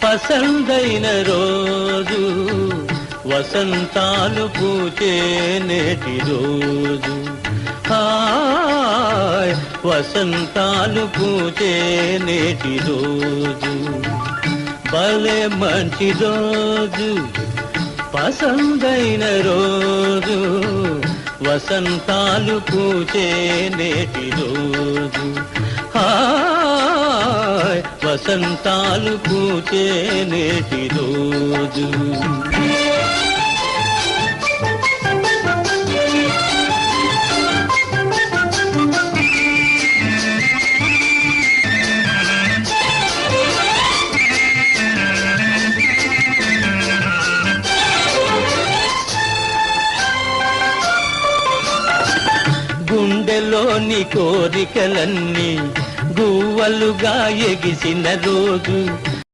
పసందైన రోజు వసంతాలు పూచే నేటి రోజు హాయ్ వసంతాలు పూచే నేటి రోజు భలే మంచి రోజు పసందైన రోజు వసంతాలు పూచే నేటి రోజు హాయ్ వసంతాలు పూచే నేటి రోజు గుండెలోని కోరికలన్నీ గువ్వలుగా ఎగిసిన రోజు